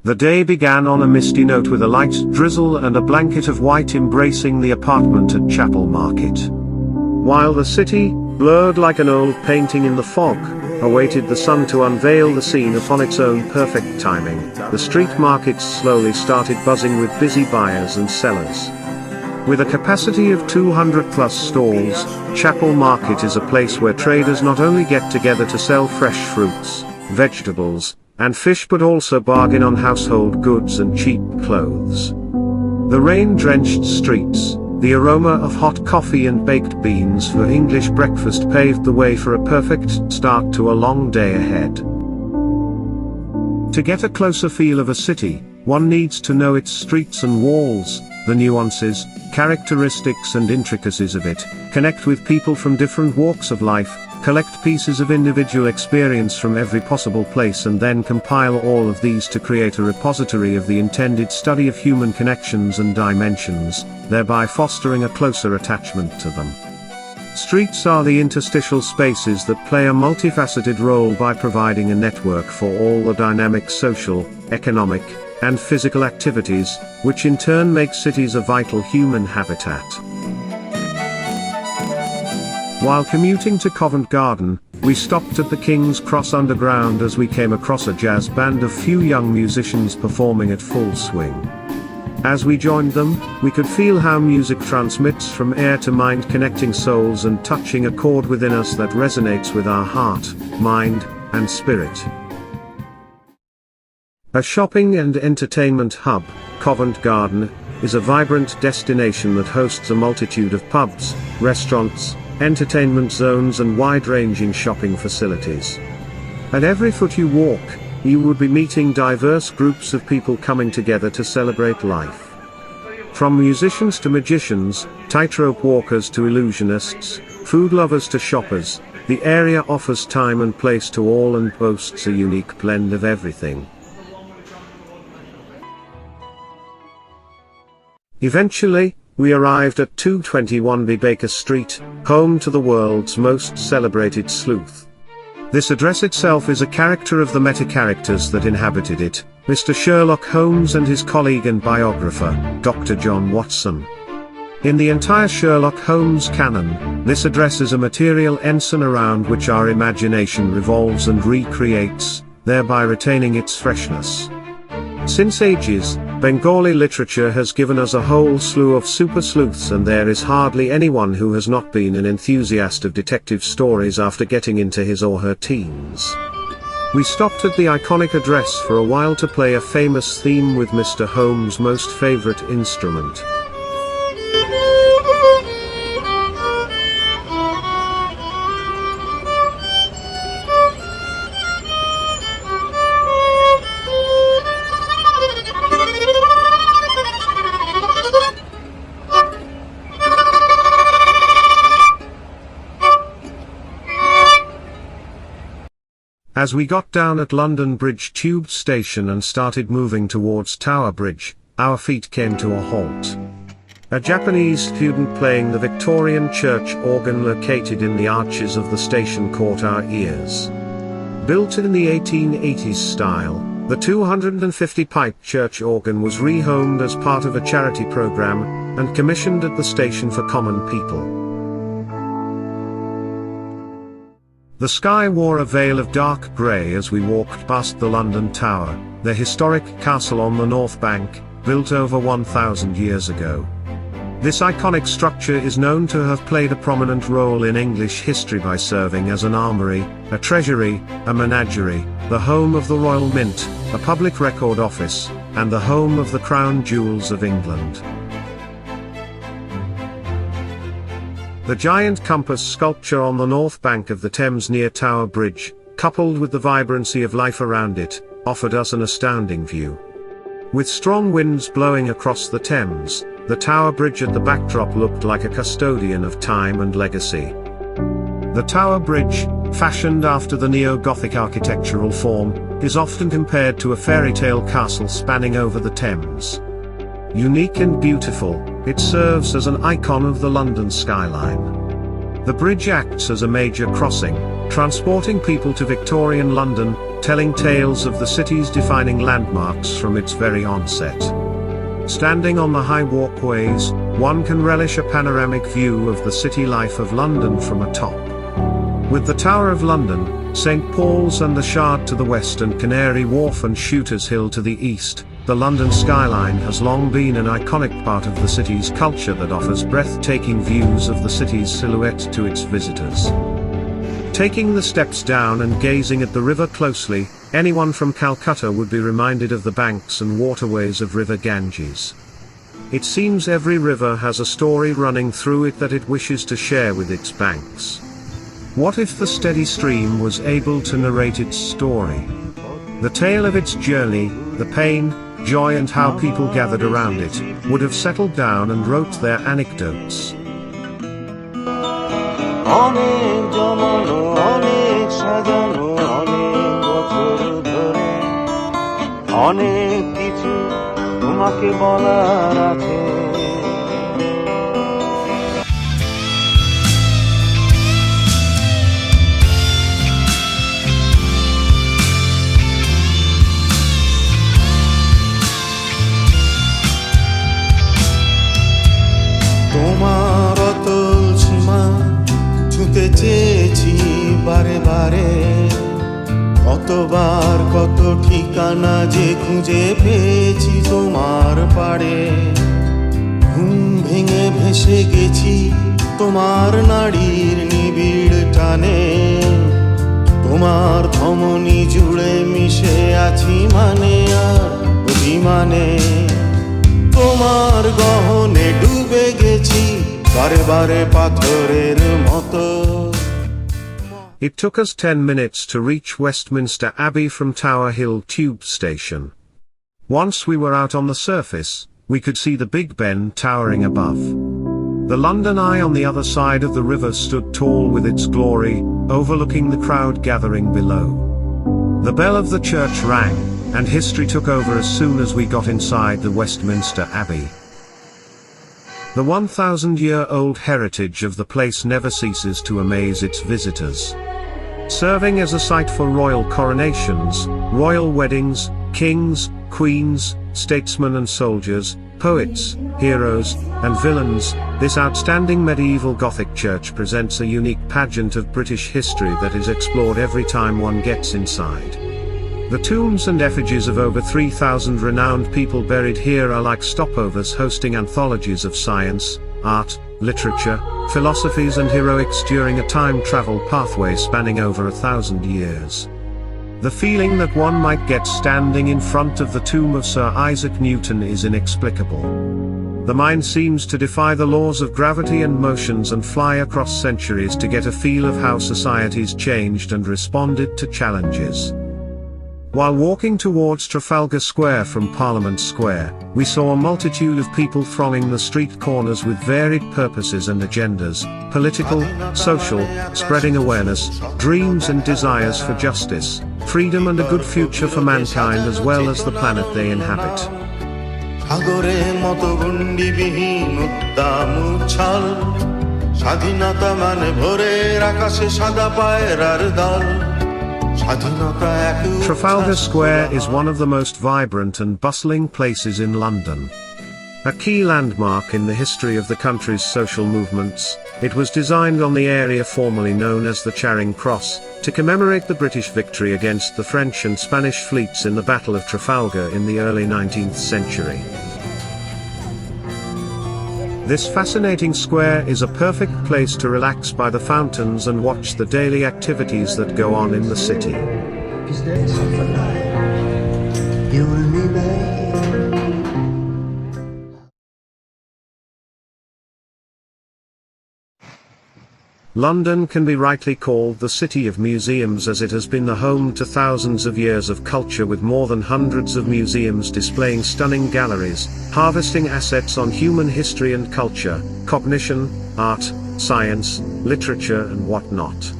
The day began on a misty note with a light drizzle and a blanket of white embracing the apartment at Chapel Market. While the city, blurred like an old painting in the fog, awaited the sun to unveil the scene upon its own perfect timing, the street markets slowly started buzzing with busy buyers and sellers. With a capacity of 200 plus stalls, Chapel Market is a place where traders not only get together to sell fresh fruits, vegetables, and fish but also bargain on household goods and cheap clothes. The rain-drenched streets, the aroma of hot coffee and baked beans for English breakfast paved the way for a perfect start to a long day ahead. To get a closer feel of a city, one needs to know its streets and walls, the nuances, characteristics and intricacies of it, connect with people from different walks of life, collect pieces of individual experience from every possible place and then compile all of these to create a repository of the intended study of human connections and dimensions, thereby fostering a closer attachment to them. Streets are the interstitial spaces that play a multifaceted role by providing a network for all the dynamic social, economic, and physical activities, which in turn make cities a vital human habitat. While commuting to Covent Garden, we stopped at the King's Cross Underground as we came across a jazz band of few young musicians performing at full swing. As we joined them, we could feel how music transmits from air to mind, connecting souls and touching a chord within us that resonates with our heart, mind, and spirit. A shopping and entertainment hub, Covent Garden is a vibrant destination that hosts a multitude of pubs, restaurants, entertainment zones and wide-ranging shopping facilities. At every foot you walk, you would be meeting diverse groups of people coming together to celebrate life. From musicians to magicians, tightrope walkers to illusionists, food lovers to shoppers, the area offers time and place to all and boasts a unique blend of everything. Eventually, we arrived at 221B Baker Street, home to the world's most celebrated sleuth. This address itself is a character of the meta-characters that inhabited it, Mr. Sherlock Holmes and his colleague and biographer, Dr. John Watson. In the entire Sherlock Holmes canon, this address is a material ensign around which our imagination revolves and recreates, thereby retaining its freshness. Since ages, Bengali literature has given us a whole slew of super sleuths, and there is hardly anyone who has not been an enthusiast of detective stories after getting into his or her teens. We stopped at the iconic address for a while to play a famous theme with Mr. Holmes' most favorite instrument. As we got down at London Bridge Tube Station and started moving towards Tower Bridge, our feet came to a halt. A Japanese student playing the Victorian church organ located in the arches of the station caught our ears. Built in the 1880s style, the 250-pipe church organ was rehomed as part of a charity program, and commissioned at the station for common people. The sky wore a veil of dark grey as we walked past the London Tower, the historic castle on the North Bank, built over 1,000 years ago. This iconic structure is known to have played a prominent role in English history by serving as an armoury, a treasury, a menagerie, the home of the Royal Mint, a public record office, and the home of the crown jewels of England. The giant compass sculpture on the north bank of the Thames near Tower Bridge, coupled with the vibrancy of life around it, offered us an astounding view. With strong winds blowing across the Thames, the Tower Bridge at the backdrop looked like a custodian of time and legacy. The Tower Bridge, fashioned after the neo-Gothic architectural form, is often compared to a fairy tale castle spanning over the Thames. Unique and beautiful, it serves as an icon of the London skyline. The bridge acts as a major crossing, transporting people to Victorian London, telling tales of the city's defining landmarks from its very onset. Standing on the high walkways, one can relish a panoramic view of the city life of London from atop. With the Tower of London, St Paul's and the Shard to the west and Canary Wharf and Shooters Hill to the east, the London skyline has long been an iconic part of the city's culture that offers breathtaking views of the city's silhouette to its visitors. Taking the steps down and gazing at the river closely, anyone from Calcutta would be reminded of the banks and waterways of River Ganges. It seems every river has a story running through it that it wishes to share with its banks. What if the steady stream was able to narrate its story? The tale of its journey, the pain, joy and how people gathered around it, would have settled down and wrote their anecdotes. অনেক জমানো অনেক সাজানো অনেক বছর ধরে অনেক কিছু তোমাকে বলার আছে তোমার অতল সীমা ছুঁতে চেয়েছি বারে বারে কতবার কত ঠিকানা যে খুঁজে পেয়েছি তোমার পাড়ে ঘুম ভেঙে ভেসে গেছি তোমার নাড়ির নিবিড় টানে তোমার ধমনী জুড়ে মিশে আছি মানে আর অভিমানে তোমার গহনে ডুবে গেছি বারে বারে পাথরের মতো It took us 10 minutes to reach Westminster Abbey from Tower Hill Tube Station. Once we were out on the surface, we could see the Big Ben towering above. The London Eye on the other side of the river stood tall with its glory, overlooking the crowd gathering below. The bell of the church rang, and history took over as soon as we got inside the Westminster Abbey. The 1,000-year-old heritage of the place never ceases to amaze its visitors. Serving as a site for royal coronations, royal weddings, kings, queens, statesmen and soldiers, poets, heroes, and villains, this outstanding medieval Gothic church presents a unique pageant of British history that is explored every time one gets inside. The tombs and effigies of over 3,000 renowned people buried here are like stopovers hosting anthologies of science, art, literature, philosophies and heroics during a time travel pathway spanning over 1,000 years. The feeling that one might get standing in front of the tomb of Sir Isaac Newton is inexplicable. The mind seems to defy the laws of gravity and motions and fly across centuries to get a feel of how societies changed and responded to challenges. While walking towards Trafalgar Square from Parliament Square, we saw a multitude of people thronging the street corners with varied purposes and agendas, political, social, spreading awareness, dreams and desires for justice, freedom and a good future for mankind as well as the planet they inhabit. সাগরের মতো গণ্ডিবিহীন উদ্দাম উচ্ছল স্বাধীনতা মানে ভোরের আকাশে সাদা পায়রার দল Trafalgar Square is one of the most vibrant and bustling places in London. A key landmark in the history of the country's social movements, it was designed on the area formerly known as the Charing Cross, to commemorate the British victory against the French and Spanish fleets in the Battle of Trafalgar in the early 19th century. This fascinating square is a perfect place to relax by the fountains and watch the daily activities that go on in the city. London can be rightly called the city of museums as it has been the home to thousands of years of culture with more than hundreds of museums displaying stunning galleries, harvesting assets on human history and culture, cognition, art, science, literature and whatnot.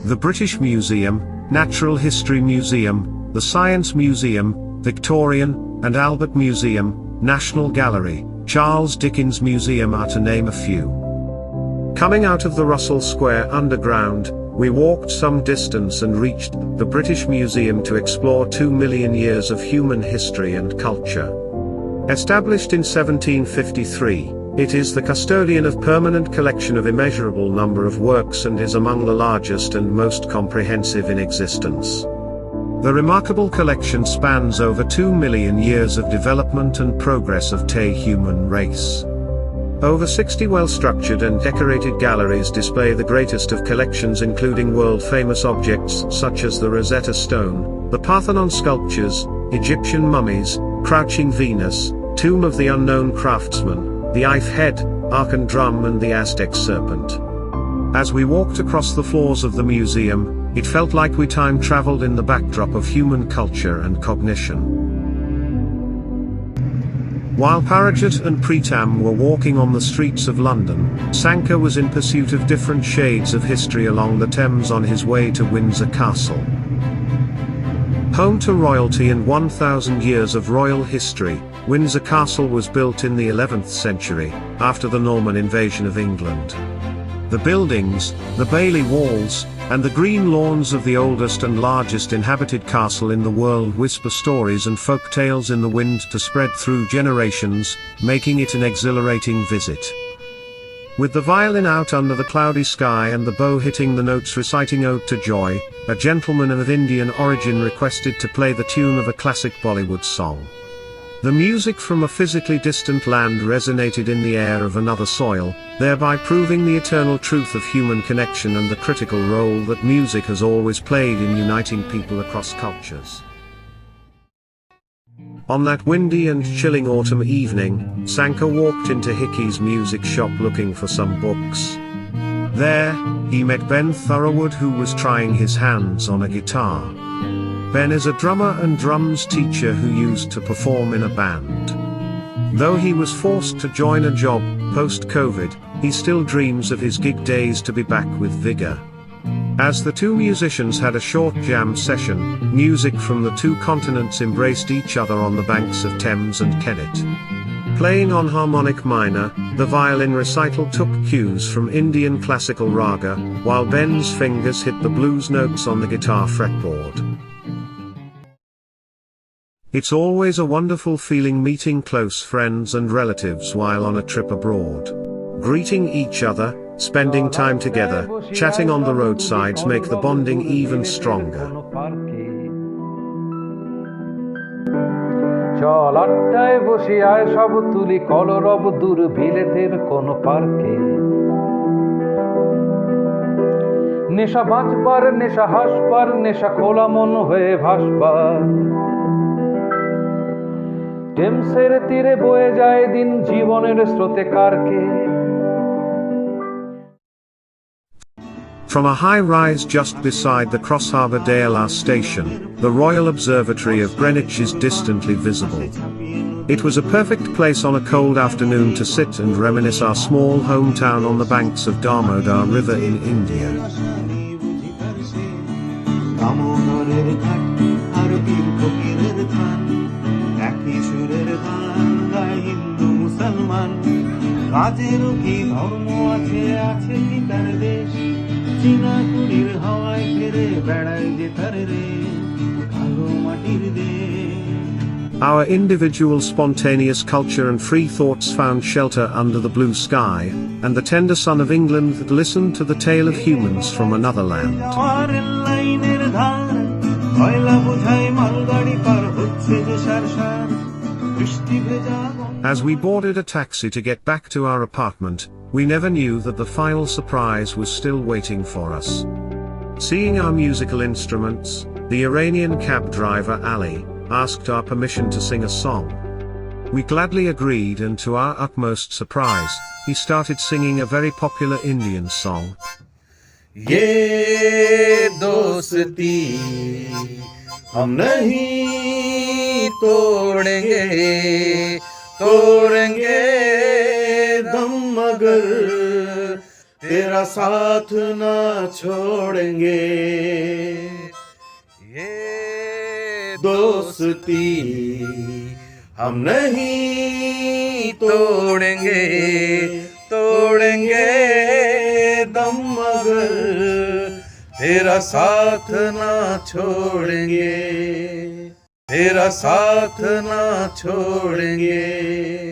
The British Museum, Natural History Museum, the Science Museum, Victorian and Albert Museum, National Gallery, Charles Dickens Museum are to name a few. Coming out of the Russell Square Underground, we walked some distance and reached the British Museum to explore 2 million years of human history and culture. Established in 1753, it is the custodian of permanent collection of immeasurable number of works and is among the largest and most comprehensive in existence. The remarkable collection spans over 2 million years of development and progress of the human race. Over 60 well-structured and decorated galleries display the greatest of collections, including world-famous objects such as the Rosetta Stone, the Parthenon sculptures, Egyptian mummies, Crouching Venus, Tomb of the Unknown Craftsman, the Ife Head, Arkan Drum and the Aztec Serpent. As we walked across the floors of the museum, it felt like we time-traveled in the backdrop of human culture and cognition. While Parijat and Pritam were walking on the streets of London, Sankar was in pursuit of different shades of history along the Thames on his way to Windsor Castle. Home to royalty and 1,000 years of royal history, Windsor Castle was built in the 11th century, after the Norman invasion of England. The buildings, the Bailey walls, and the green lawns of the oldest and largest inhabited castle in the world whisper stories and folk tales in the wind to spread through generations, making it an exhilarating visit. With the violin out under the cloudy sky and the bow hitting the notes reciting Ode to Joy, a gentleman of Indian origin requested to play the tune of a classic Bollywood song. The music from a physically distant land resonated in the air of another soil, thereby proving the eternal truth of human connection and the critical role that music has always played in uniting people across cultures. On that windy and chilling autumn evening, Sankar walked into Hickey's music shop looking for some books. There, he met Ben Thorowood, who was trying his hands on a guitar. Ben is a drummer and drums teacher who used to perform in a band. Though he was forced to join a job post-COVID, he still dreams of his gig days to be back with vigor. As the two musicians had a short jam session, music from the two continents embraced each other on the banks of Thames and Kennet. Playing on harmonic minor, the violin recital took cues from Indian classical raga, while Ben's fingers hit the blues notes on the guitar fretboard. It's always a wonderful feeling meeting close friends and relatives while on a trip abroad. Greeting each other, spending time together, chatting on the roadsides make the bonding even stronger. চল আড্ডায় বসে আয় সব তুলি কলরব দূর ভিলেতের কোন পার্কে নেশা বাঁচবার নেশা হাসবার নেশা খোলা মন হয়ে ভাসবার টেমসের তীরে বয়ে যায় দিন জীবনের স্রোতে কারকে From a high rise just beside the Crossharbour DLR station, the Royal Observatory of Greenwich is distantly visible. It was a perfect place on a cold afternoon to sit and reminisce our small hometown on the banks of Damodar River in India. Our individual spontaneous culture and free thoughts found shelter under the blue sky, and the tender sun of England that listened to the tale of humans from another land. As we boarded a taxi to get back to our apartment, we never knew that the final surprise was still waiting for us. Seeing our musical instruments, the Iranian cab driver Ali asked our permission to sing a song. We gladly agreed, and to our utmost surprise, he started singing a very popular Indian song. Ye dosti hum nahi todenge todenge dam magar tera saath na chhodenge ye dosti hum nahi todenge todenge तेरा साथ ना छोड़ेंगे, तेरा साथ ना छोड़ेंगे।